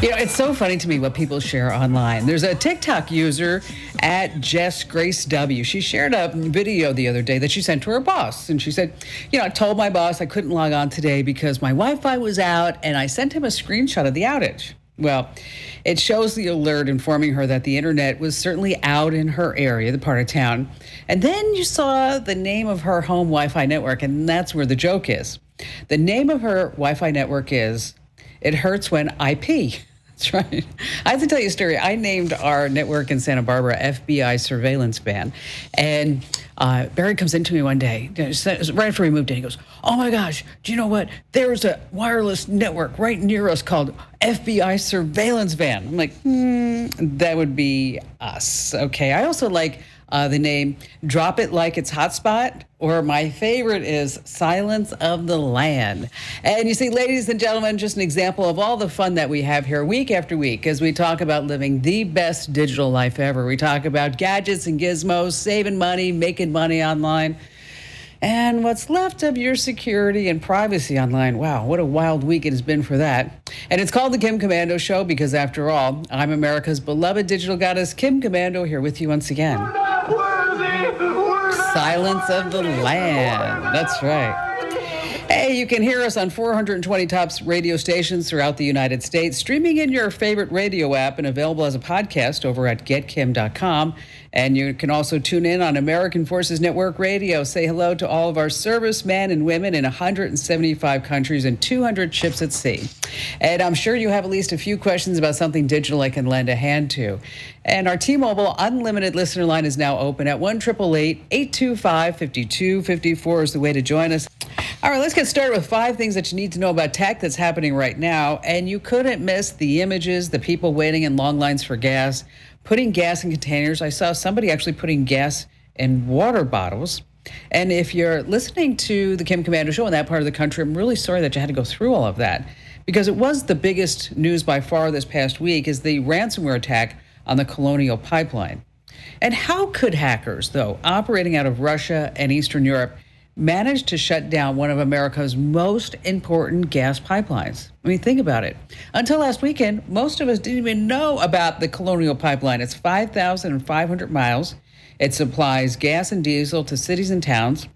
It's so funny to me what people share online. There's a TikTok user at Jess Grace W. She shared a video the other day that she sent to her boss. And she said, I told my boss I couldn't log on today because my Wi-Fi was out, and I sent him a screenshot of the outage. Well, it shows the alert informing her that the internet was certainly out in her area, the part of town. And then you saw the name of her home Wi-Fi network, and that's where the joke is. The name of her Wi-Fi network is It Hurts When IP. That's right. I have to tell you a story. I named our network in Santa Barbara FBI Surveillance Van. And Barry comes into me one day, right after we moved in. He goes, "Oh my gosh, do you know what? There's a wireless network right near us called FBI Surveillance Van." I'm like, that would be us. Okay. I also like the name Drop It Like It's Hotspot, or my favorite is Silence of the Land. And you see, ladies and gentlemen, just an example of all the fun that we have here week after week as we talk about living the best digital life ever. We talk about gadgets and gizmos, saving money, making money online, and what's left of your security and privacy online. Wow, what a wild week it has been for that. And it's called the Kim Komando Show because, after all, I'm America's beloved digital goddess, Kim Komando, here with you once again. Silence of the Land. That's right. Hey, you can hear us on 420 tops radio stations throughout the United States, streaming in your favorite radio app and available as a podcast over at getkim.com. And you can also tune in on American Forces Network Radio. Say hello to all of our servicemen and women in 175 countries and 200 ships at sea. And I'm sure you have at least a few questions about something digital I can lend a hand to. And our T-Mobile Unlimited listener line is now open at 1-888-825-5254 is the way to join us. All right, let's get started with 5 things that you need to know about tech that's happening right now. And you couldn't miss the images, the people waiting in long lines for gas, putting gas in containers. I saw somebody actually putting gas in water bottles. And if you're listening to the Kim Komando Show in that part of the country, I'm really sorry that you had to go through all of that, because it was the biggest news by far this past week is the ransomware attack on the Colonial Pipeline. And how could hackers, though, operating out of Russia and Eastern Europe, manage to shut down one of America's most important gas pipelines? I mean, think about it. Until last weekend, most of us didn't even know about the Colonial Pipeline. It's 5,500 miles. It supplies gas and diesel to cities and towns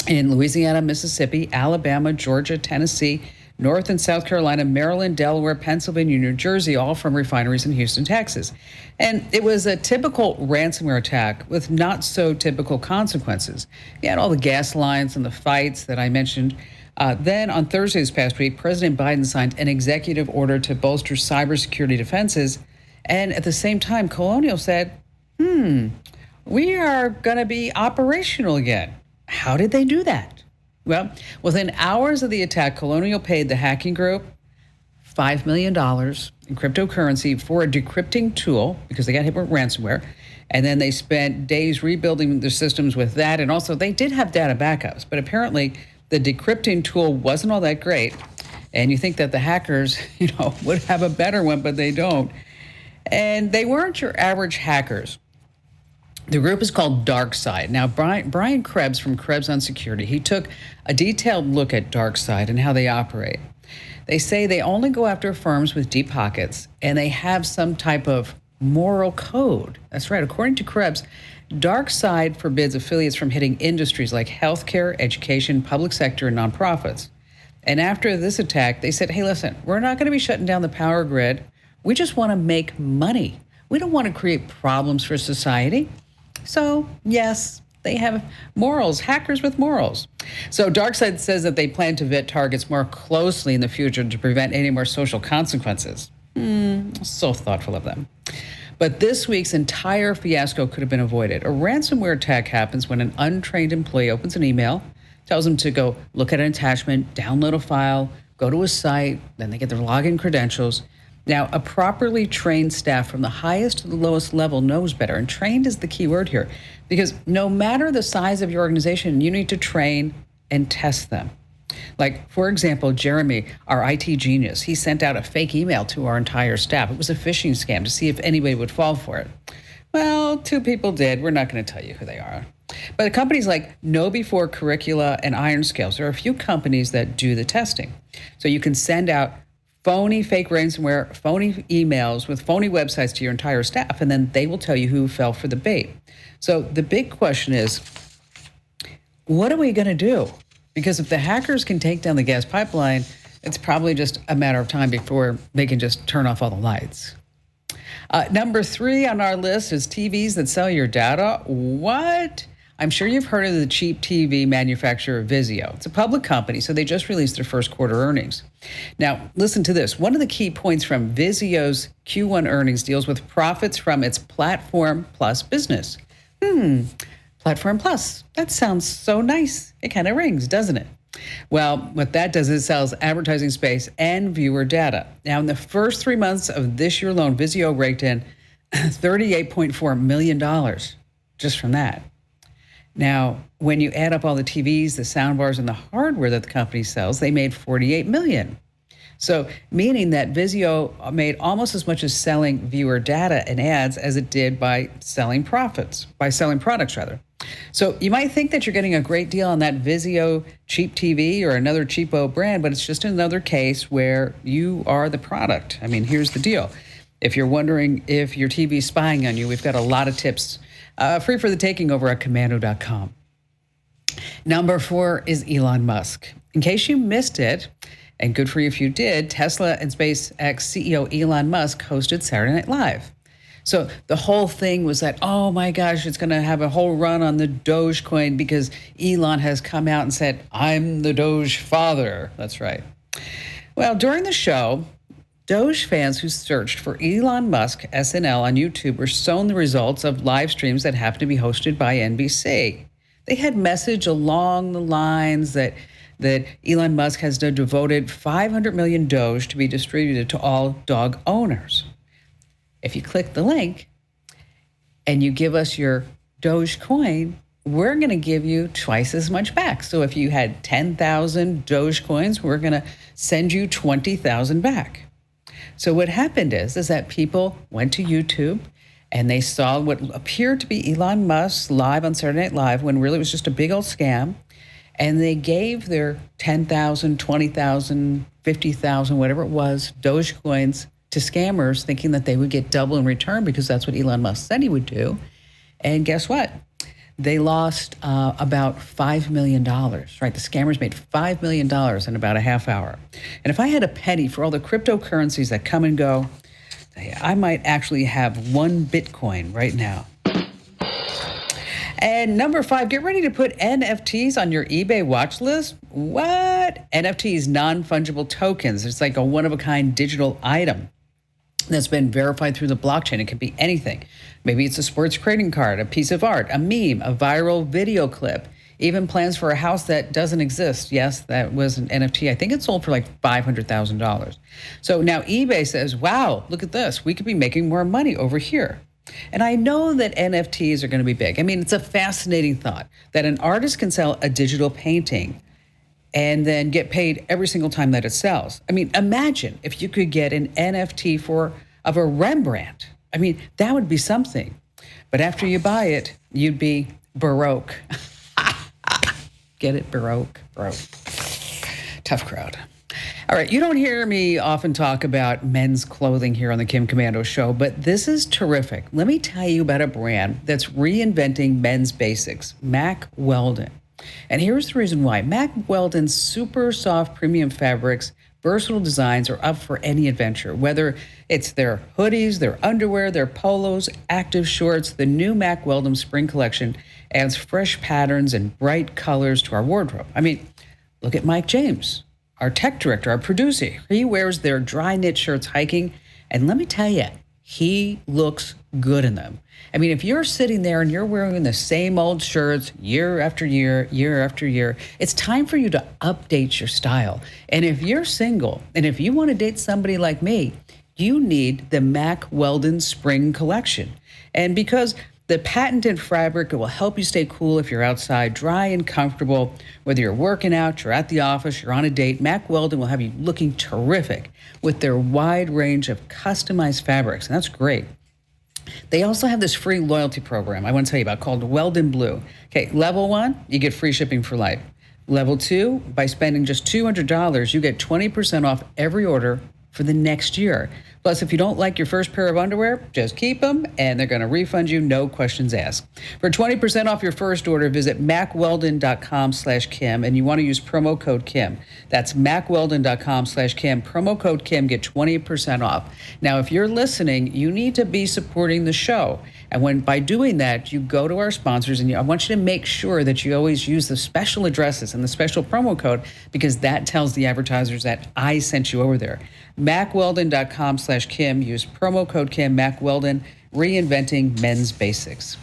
in Louisiana, Mississippi, Alabama, Georgia, Tennessee, North and South Carolina, Maryland, Delaware, Pennsylvania, New Jersey, all from refineries in Houston, Texas. And it was a typical ransomware attack with not so typical consequences. You had all the gas lines and the fights that I mentioned. Then on Thursday this past week, President Biden signed an executive order to bolster cybersecurity defenses. And at the same time, Colonial said, we are going to be operational again. How did they do that? Well, within hours of the attack, Colonial paid the hacking group $5 million in cryptocurrency for a decrypting tool because they got hit with ransomware. And then they spent days rebuilding their systems with that. And also, they did have data backups, but apparently the decrypting tool wasn't all that great. And you think that the hackers, would have a better one, but they don't. And they weren't your average hackers. The group is called DarkSide. Now, Brian Krebs from Krebs on Security, he took a detailed look at DarkSide and how they operate. They say they only go after firms with deep pockets, and they have some type of moral code. That's right. According to Krebs, DarkSide forbids affiliates from hitting industries like healthcare, education, public sector, and nonprofits. And after this attack, they said, hey, listen, we're not going to be shutting down the power grid. We just want to make money. We don't want to create problems for society. So, yes, they have morals, hackers with morals. So DarkSide says that they plan to vet targets more closely in the future to prevent any more social consequences. So thoughtful of them. But this week's entire fiasco could have been avoided. A ransomware attack happens when an untrained employee opens an email, tells them to go look at an attachment, download a file, go to a site, then they get their login credentials. Now, a properly trained staff from the highest to the lowest level knows better, and trained is the key word here, because no matter the size of your organization, you need to train and test them. Like, for example, Jeremy, our IT genius, he sent out a fake email to our entire staff. It was a phishing scam to see if anybody would fall for it. Well, 2 people did. We're not going to tell you who they are. But companies like KnowBe4 Curricula and IronScales, there are a few companies that do the testing. So you can send out phony fake ransomware, phony emails with phony websites to your entire staff, and then they will tell you who fell for the bait. So the big question is, what are we going to do? Because if the hackers can take down the gas pipeline, it's probably just a matter of time before they can just turn off all the lights. Number 3 on our list is TVs that sell your data. What? I'm sure you've heard of the cheap TV manufacturer Vizio. It's a public company, so they just released their first quarter earnings. Now, listen to this. One of the key points from Vizio's Q1 earnings deals with profits from its Platform Plus business. Platform Plus. That sounds so nice. It kind of rings, doesn't it? Well, what that does is it sells advertising space and viewer data. Now, in the first 3 months of this year alone, Vizio raked in $38.4 million just from that. Now, when you add up all the TVs, the soundbars, and the hardware that the company sells, they made $48 million. So, meaning that Vizio made almost as much as selling viewer data and ads as it did by selling products rather. So you might think that you're getting a great deal on that Vizio cheap TV or another cheapo brand, but it's just another case where you are the product. I mean, here's the deal. If you're wondering if your TV's spying on you, we've got a lot of tips free for the taking over at Komando.com. Number 4 is Elon Musk. In case you missed it, and good for you if you did, Tesla and SpaceX CEO Elon Musk hosted Saturday Night Live. So the whole thing was that, oh my gosh, it's going to have a whole run on the Dogecoin because Elon has come out and said, I'm the Doge father. That's right. Well, during the show, Doge fans who searched for Elon Musk SNL on YouTube were shown the results of live streams that happened to be hosted by NBC. They had message along the lines that Elon Musk has devoted 500 million Doge to be distributed to all dog owners. If you click the link and you give us your Dogecoin, we're going to give you twice as much back. So if you had 10,000 Dogecoins, we're going to send you 20,000 back. So what happened is that people went to YouTube and they saw what appeared to be Elon Musk live on Saturday Night Live when really it was just a big old scam. And they gave their 10,000, 20,000, 50,000, whatever it was, Dogecoins to scammers, thinking that they would get double in return because that's what Elon Musk said he would do. And guess what? They lost about $5 million, right? The scammers made $5 million in about a half hour. And if I had a penny for all the cryptocurrencies that come and go, I might actually have 1 Bitcoin right now. And number 5, get ready to put NFTs on your eBay watch list. What? NFTs, non-fungible tokens. It's like a one-of-a-kind digital item that's been verified through the blockchain. It could be anything. Maybe it's a sports trading card, a piece of art, a meme, a viral video clip, even plans for a house that doesn't exist. Yes, that was an NFT. I think it sold for like $500,000. So now eBay says, wow, look at this. We could be making more money over here. And I know that NFTs are going to be big. I mean, it's a fascinating thought that an artist can sell a digital painting and then get paid every single time that it sells. I mean, imagine if you could get an NFT of a Rembrandt. I mean, that would be something. But after you buy it, you'd be Baroque. Get it? Baroque. Tough crowd. All right, you don't hear me often talk about men's clothing here on the Kim Komando Show, but this is terrific. Let me tell you about a brand that's reinventing men's basics, Mack Weldon. And here's the reason why. Mack Weldon's super soft premium fabrics, versatile designs are up for any adventure, whether it's their hoodies, their underwear, their polos, active shorts. The new Mack Weldon spring collection adds fresh patterns and bright colors to our wardrobe. I mean, look at Mike James, our tech director, our producer. He wears their dry knit shirts hiking, and let me tell you, he looks good in them. I mean, if you're sitting there and you're wearing the same old shirts year after year, year after year, it's time for you to update your style. And if you're single, and if you want to date somebody like me, you need the Mack Weldon Spring Collection. And because the patented fabric will help you stay cool if you're outside, dry and comfortable, whether you're working out, you're at the office, you're on a date, Mack Weldon will have you looking terrific with their wide range of customized fabrics, and that's great. They also have this free loyalty program I want to tell you about called Weldon Blue. Okay, level 1, you get free shipping for life. Level 2, by spending just $200, you get 20% off every order for the next year. Plus, if you don't like your first pair of underwear, just keep them, and they're going to refund you, no questions asked. For 20% off your first order, visit macweldon.com/Kim, and you want to use promo code Kim. That's macweldon.com/Kim. Promo code Kim, get 20% off. Now, if you're listening, you need to be supporting the show. And by doing that, you go to our sponsors, and I want you to make sure that you always use the special addresses and the special promo code, because that tells the advertisers that I sent you over there. macweldon.com/Kim. Use promo code Kim. Mac Weldon, reinventing men's basics.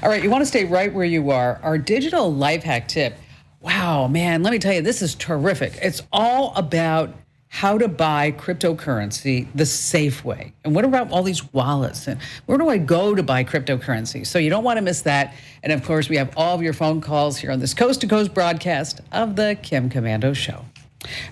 All right, you want to stay right where you are. Our digital life hack tip. Wow, man, let me tell you, this is terrific. It's all about how to buy cryptocurrency the safe way. And what about all these wallets? And where do I go to buy cryptocurrency? So you don't want to miss that. And of course, we have all of your phone calls here on this coast-to-coast broadcast of the Kim Komando Show.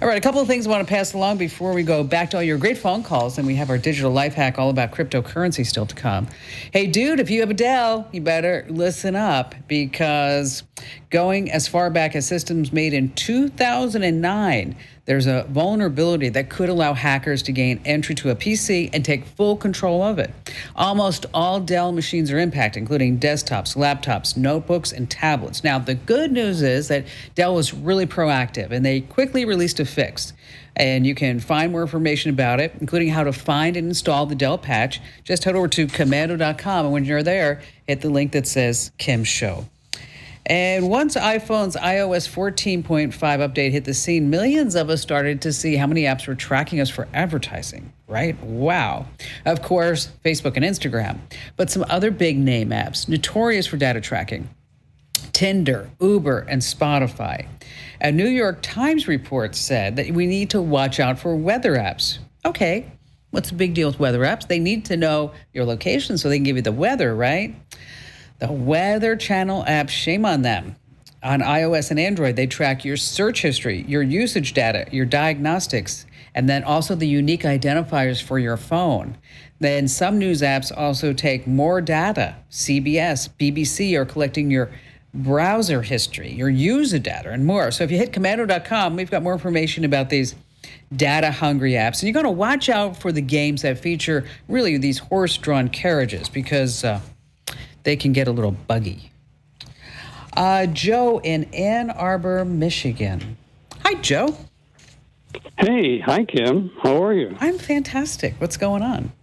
All right, a couple of things I want to pass along before we go back to all your great phone calls, and we have our digital life hack all about cryptocurrency still to come. Hey, dude, if you have a Dell, you better listen up, because going as far back as systems made in 2009, there's a vulnerability that could allow hackers to gain entry to a PC and take full control of it. Almost all Dell machines are impacted, including desktops, laptops, notebooks, and tablets. Now, the good news is that Dell was really proactive, and they quickly released a fix. And you can find more information about it, including how to find and install the Dell patch. Just head over to Komando.com, and when you're there, hit the link that says Kim Show. And once iPhone's iOS 14.5 update hit the scene, millions of us started to see how many apps were tracking us for advertising, right? Wow. Of course, Facebook and Instagram, but some other big name apps notorious for data tracking: Tinder, Uber, and Spotify. A New York Times report said that we need to watch out for weather apps. Okay, what's the big deal with weather apps? They need to know your location so they can give you the weather, right? The Weather Channel apps, shame on them. On iOS and Android, they track your search history, your usage data, your diagnostics, and then also the unique identifiers for your phone. Then some news apps also take more data. CBS, BBC are collecting your browser history, your user data, and more. So if you hit Komando.com, we've got more information about these data-hungry apps. And you're going to watch out for the games that feature really these horse-drawn carriages, because they can get a little buggy. Joe in Ann Arbor, Michigan. Hi, Joe. Hey, hi, Kim. How are you? I'm fantastic. What's going on?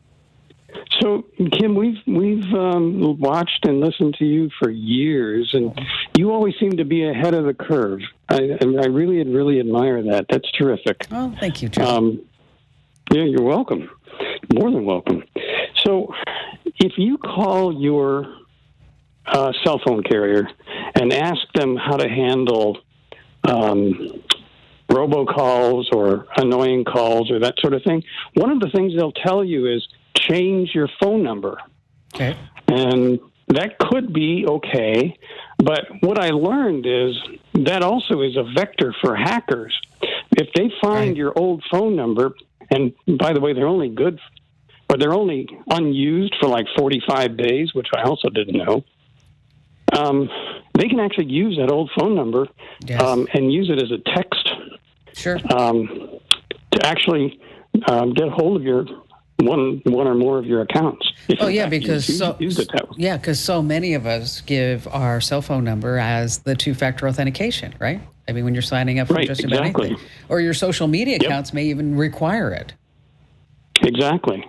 So, Kim, we've watched and listened to you for years, and you always seem to be ahead of the curve. I really admire that. That's terrific. Oh, thank you, Joe. Yeah, you're welcome. More than welcome. So, if you call your cell phone carrier and ask them how to handle robocalls or annoying calls or that sort of thing, one of the things they'll tell you is change your phone number. Okay. And that could be okay, but what I learned is that also is a vector for hackers. If they find your old phone number, and by the way, they're only unused for like 45 days, which I also didn't know. They can actually use that old phone number and use it as a text to actually get hold of your one or more of your accounts. Oh, yeah, because so many of us give our cell phone number as the two-factor authentication, right? I mean, when you're signing up for just about anything. Or your social media accounts may even require it. Exactly.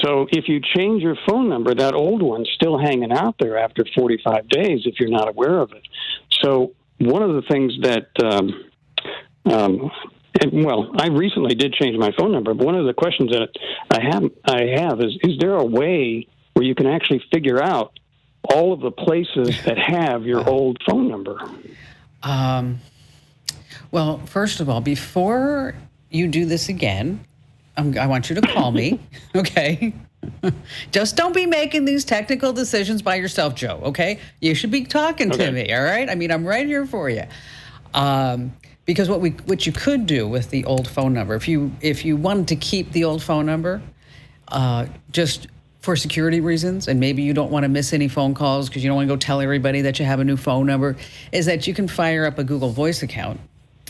So if you change your phone number, that old one's still hanging out there after 45 days if you're not aware of it. So one of the things that, I recently did change my phone number, but one of the questions that I have is there a way where you can actually figure out all of the places that have your old phone number? Well, first of all, before you do this again, I want you to call me, okay? Just don't be making these technical decisions by yourself, Joe, okay? You should be talking to me, all right? I mean, I'm right here for you. Because what you could do with the old phone number, if you wanted to keep the old phone number, just for security reasons, and maybe you don't want to miss any phone calls because you don't want to go tell everybody that you have a new phone number, is that you can fire up a Google Voice account,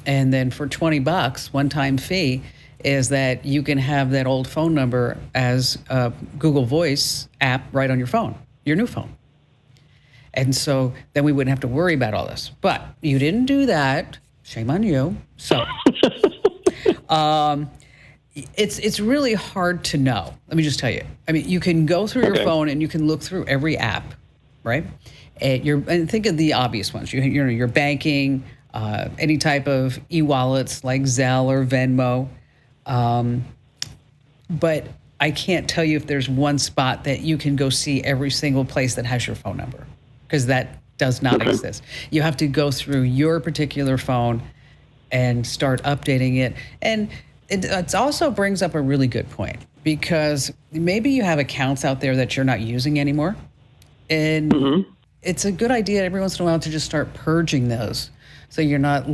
and then for $20, one-time fee, is that you can have that old phone number as a Google Voice app right on your phone, your new phone. And so then we wouldn't have to worry about all this. But you didn't do that. Shame on you. So it's really hard to know. Let me just tell you. I mean, you can go through your phone and you can look through every app, right? And think of the obvious ones. Your banking, any type of e-wallets like Zelle or Venmo. But I can't tell you if there's one spot that you can go see every single place that has your phone number, because that does not exist. You have to go through your particular phone and start updating it. And it also brings up a really good point, because maybe you have accounts out there that you're not using anymore. And it's a good idea every once in a while to just start purging those. So you're not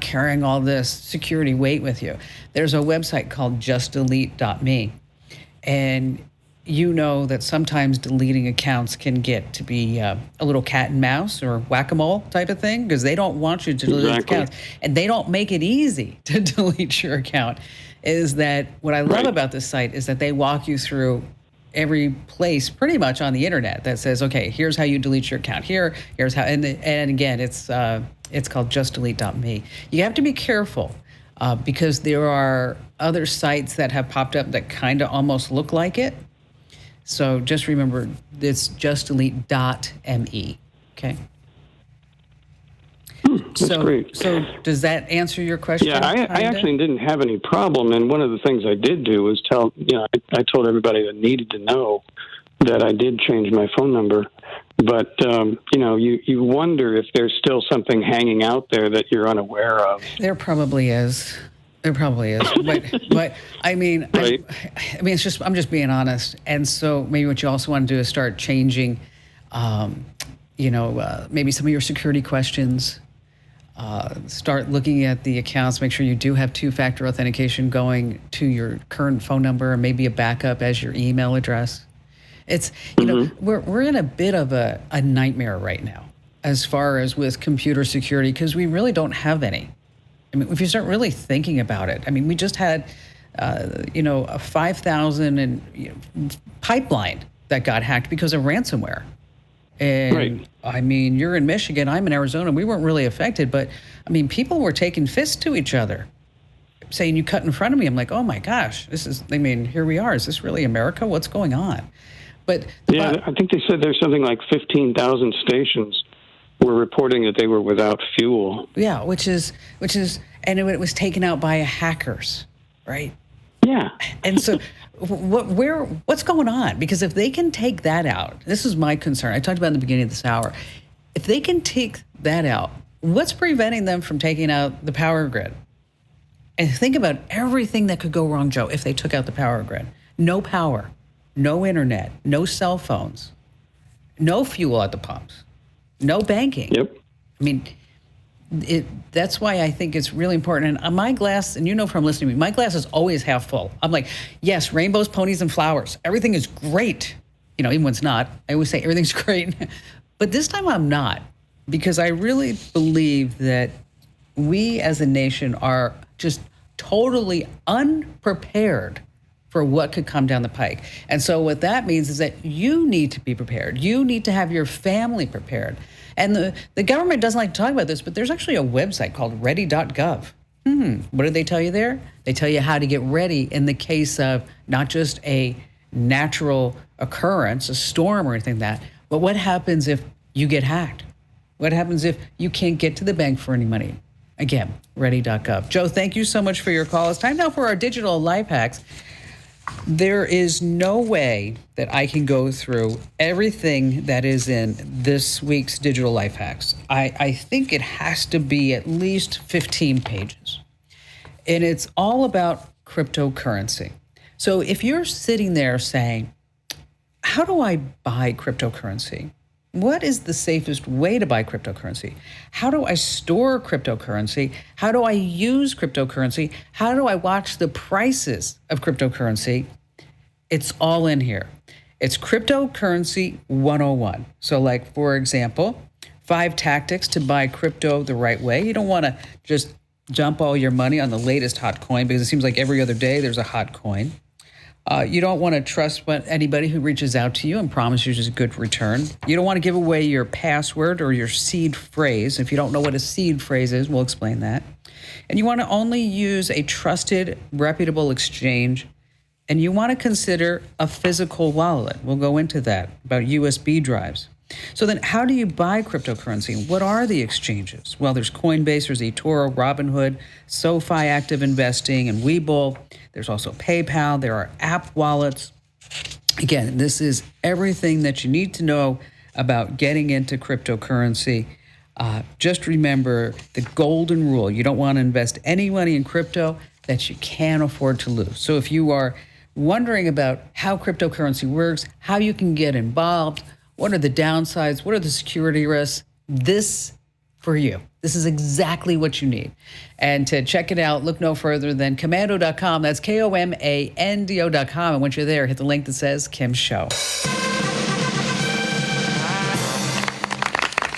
carrying all this security weight with you. There's a website called justdelete.me. And you know that sometimes deleting accounts can get to be a little cat and mouse or whack-a-mole type of thing, because they don't want you to delete accounts. And they don't make it easy to delete your account. Is that what I love about this site is that they walk you through every place pretty much on the internet that says, okay, here's how you delete your account. Here's how, and again, it's called justdelete.me. You have to be careful because there are other sites that have popped up that kind of almost look like it. So just remember, it's justdelete.me. Okay. That's great. So does that answer your question? Yeah, I actually didn't have any problem. And one of the things I did do was I told everybody that needed to know that I did change my phone number. But, you wonder if there's still something hanging out there that you're unaware of. There probably is. But I mean, it's just, I'm just being honest. And so maybe what you also want to do is start changing, maybe some of your security questions. Start looking at the accounts, make sure you do have two-factor authentication going to your current phone number, and maybe a backup as your email address. It's, we're in a bit of a nightmare right now as far as with computer security, because we really don't have any. I mean, if you start really thinking about it, I mean, we just had, a 5,000 pipeline that got hacked because of ransomware. And I mean, you're in Michigan, I'm in Arizona. We weren't really affected, but I mean, people were taking fists to each other, saying, "You cut in front of me." I'm like, "Oh my gosh, here we are. Is this really America? What's going on?" But I think they said there's something like 15,000 stations were reporting that they were without fuel. Yeah, which is, and it was taken out by hackers, right? Yeah. And so what's going on? Because if they can take that out, this is my concern. I talked about in the beginning of this hour. If they can take that out, what's preventing them from taking out the power grid? And think about everything that could go wrong, Joe, if they took out the power grid. No power, no internet, no cell phones, no fuel at the pumps, no banking. Yep. I mean, that's why I think it's really important. And my glass, and from listening to me, my glass is always half full. I'm like, yes, rainbows, ponies, and flowers. Everything is great. Even when it's not, I always say everything's great. But this time I'm not, because I really believe that we as a nation are just totally unprepared for what could come down the pike. And so what that means is that you need to be prepared. You need to have your family prepared. And the government doesn't like to talk about this, but there's actually a website called ready.gov. What do they tell you there? They tell you how to get ready in the case of not just a natural occurrence, a storm or anything like that, but what happens if you get hacked? What happens if you can't get to the bank for any money? Again, ready.gov. Joe, thank you so much for your call. It's time now for our digital life hacks. There is no way that I can go through everything that is in this week's digital life hacks. I think it has to be at least 15 pages. And it's all about cryptocurrency. So if you're sitting there saying, how do I buy cryptocurrency? What is the safest way to buy cryptocurrency? How do I store cryptocurrency? How do I use cryptocurrency? How do I watch the prices of cryptocurrency? It's all in here. It's Cryptocurrency 101. So like, for example, 5 tactics to buy crypto the right way. You don't want to just jump all your money on the latest hot coin because it seems like every other day there's a hot coin. You don't want to trust anybody who reaches out to you and promises a good return. You don't want to give away your password or your seed phrase. If you don't know what a seed phrase is, we'll explain that. And you want to only use a trusted, reputable exchange. And you want to consider a physical wallet. We'll go into that, about USB drives. So then how do you buy cryptocurrency? What are the exchanges? Well, there's Coinbase, there's eToro, Robinhood, SoFi Active Investing, and Webull. There's also PayPal. There are app wallets. Again, this is everything that you need to know about getting into cryptocurrency. Just remember the golden rule. You don't want to invest any money in crypto that you can't afford to lose. So if you are wondering about how cryptocurrency works, how you can get involved, what are the downsides, what are the security risks, this for you. This is exactly what you need. And to check it out, look no further than Komando.com. That's Komando.com. And once you're there, hit the link that says Kim Show.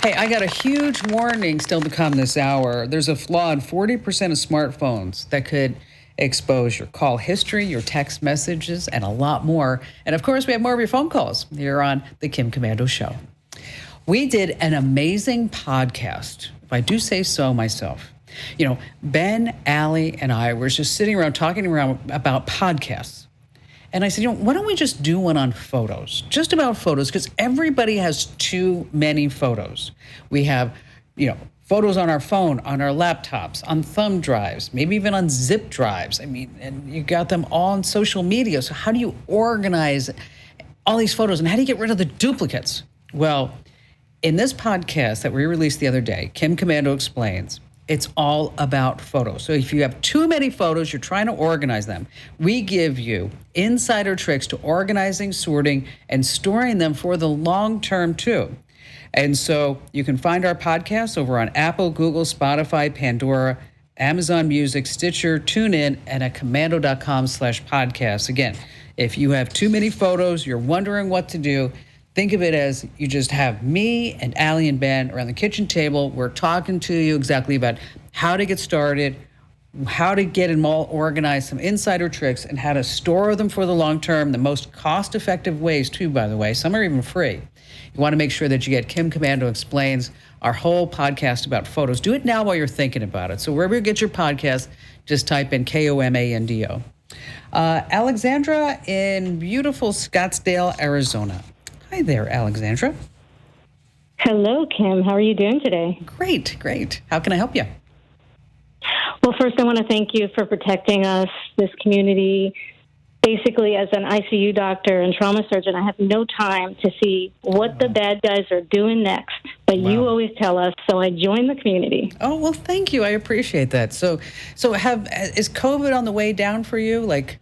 Hey, I got a huge warning still to come this hour. There's a flaw in 40% of smartphones that could expose your call history, your text messages, and a lot more. And of course, we have more of your phone calls here on The Kim Komando Show. We did an amazing podcast, if I do say so myself. You know, Ben, Allie, and I were just sitting around talking about podcasts. And I said, why don't we just do one on photos? Just about photos, because everybody has too many photos. We have, photos on our phone, on our laptops, on thumb drives, maybe even on zip drives. I mean, and you got them all on social media. So how do you organize all these photos and how do you get rid of the duplicates? Well, in this podcast that we released the other day, Kim Komando explains, it's all about photos. So if you have too many photos, you're trying to organize them, we give you insider tricks to organizing, sorting, and storing them for the long term too. And so you can find our podcast over on Apple, Google, Spotify, Pandora, Amazon Music, Stitcher, TuneIn, and at Komando.com/podcast. Again, if you have too many photos, you're wondering what to do, think of it as you just have me and Allie and Ben around the kitchen table. We're talking to you exactly about how to get started, how to get them all organized, some insider tricks, and how to store them for the long term, the most cost-effective ways too, by the way. Some are even free. You want to make sure that you get Kim Komando Explains, our whole podcast about photos. Do it now while you're thinking about it. So wherever you get your podcast, just type in Komando. Alexandra in beautiful Scottsdale, Arizona. Hi there, Alexandra. Hello, Kim. How are you doing today? Great. How can I help you? Well, first, I want to thank you for protecting us, this community. Basically, as an ICU doctor and trauma surgeon, I have no time to see what the bad guys are doing next. But you always tell us, so I joined the community. Oh, well, thank you. I appreciate that. So is COVID on the way down for you, like,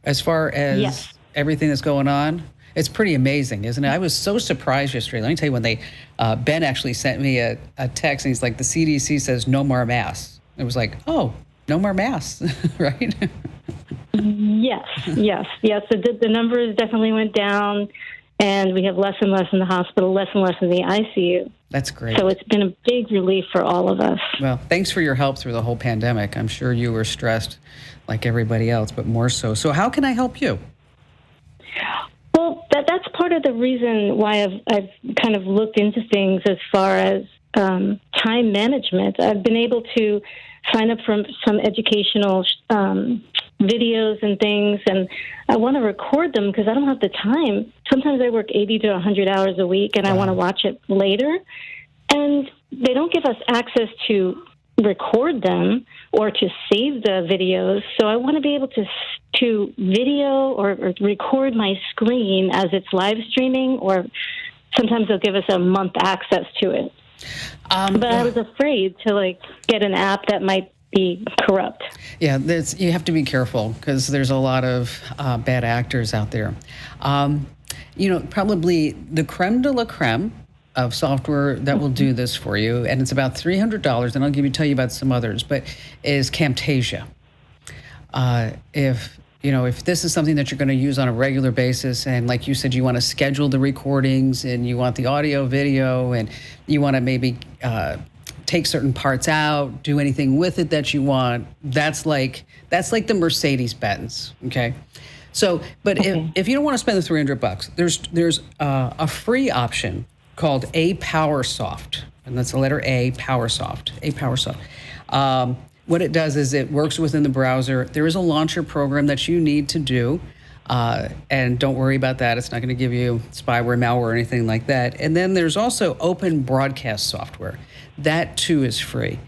as far as everything that's going on? It's pretty amazing, isn't it? I was so surprised yesterday. Let me tell you, when Ben actually sent me a text, and he's like, the CDC says no more masks. It was like, oh, no more masks, right? Yes. The numbers definitely went down, and we have less and less in the hospital, less and less in the ICU. That's great. So it's been a big relief for all of us. Well, thanks for your help through the whole pandemic. I'm sure you were stressed like everybody else, but more so. So how can I help you? Well, that's part of the reason why I've kind of looked into things as far as time management. I've been able to sign up for some educational videos and things, and I want to record them because I don't have the time. Sometimes I work 80 to 100 hours a week, and I want to watch it later. And they don't give us access to record them or to save the videos. So I want to be able to video or record my screen as it's live streaming, or sometimes they'll give us a month access to it. But I was afraid to get an app that might be corrupt. Yeah, you have to be careful because there's a lot of bad actors out there. Probably the creme de la creme of software that will do this for you, and it's about $300, and I'll tell you about some others, but is Camtasia. If this is something that you're going to use on a regular basis, and like you said, you want to schedule the recordings, and you want the audio, video, and you want to maybe take certain parts out, do anything with it that you want. That's like the Mercedes-Benz, okay? So, but if you don't want to spend the $300, there's a free option called a Powersoft, and that's the letter A, Powersoft, a Powersoft. What it does is it works within the browser. There is a launcher program that you need to do. And don't worry about that. It's not going to give you spyware, malware, or anything like that. And then there's also open broadcast software. That too is free.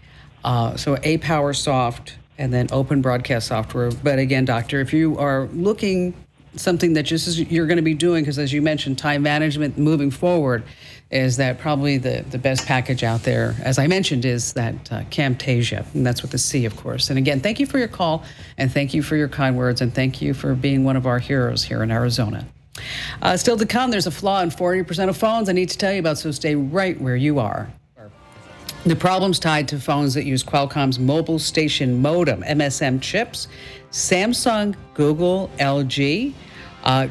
So a Powersoft and then open broadcast software. But again, doctor, if you are looking something that just is, you're going to be doing, because as you mentioned, time management moving forward, is that probably the best package out there, as I mentioned, is that Camtasia, and that's with the C, of course. And again, thank you for your call, and thank you for your kind words, and thank you for being one of our heroes here in Arizona. Still to come, there's a flaw in 40% of phones I need to tell you about, so stay right where you are. The problem's tied to phones that use Qualcomm's mobile station modem, MSM chips, Samsung, Google, LG.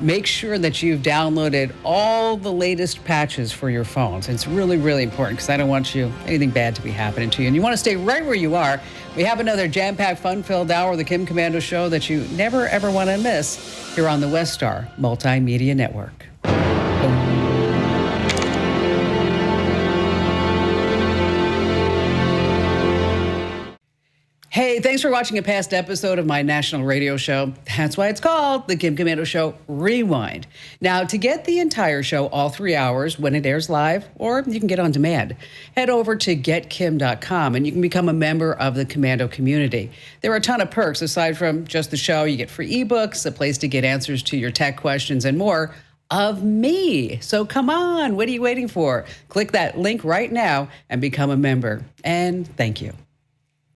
Make sure that you've downloaded all the latest patches for your phones. It's really, really important, because I don't want anything bad to be happening to you. And you want to stay right where you are. We have another jam-packed, fun-filled hour of the Kim Komando Show that you never, ever want to miss here on the Westar Multimedia Network. Hey, thanks for watching a past episode of my national radio show. That's why it's called The Kim Komando Show Rewind. Now, to get the entire show, all 3 hours, when it airs live, or you can get on demand, head over to getkim.com and you can become a member of the Komando community. There are a ton of perks. Aside from just the show, you get free ebooks, a place to get answers to your tech questions, and more of me. So come on, what are you waiting for? Click that link right now and become a member. And thank you.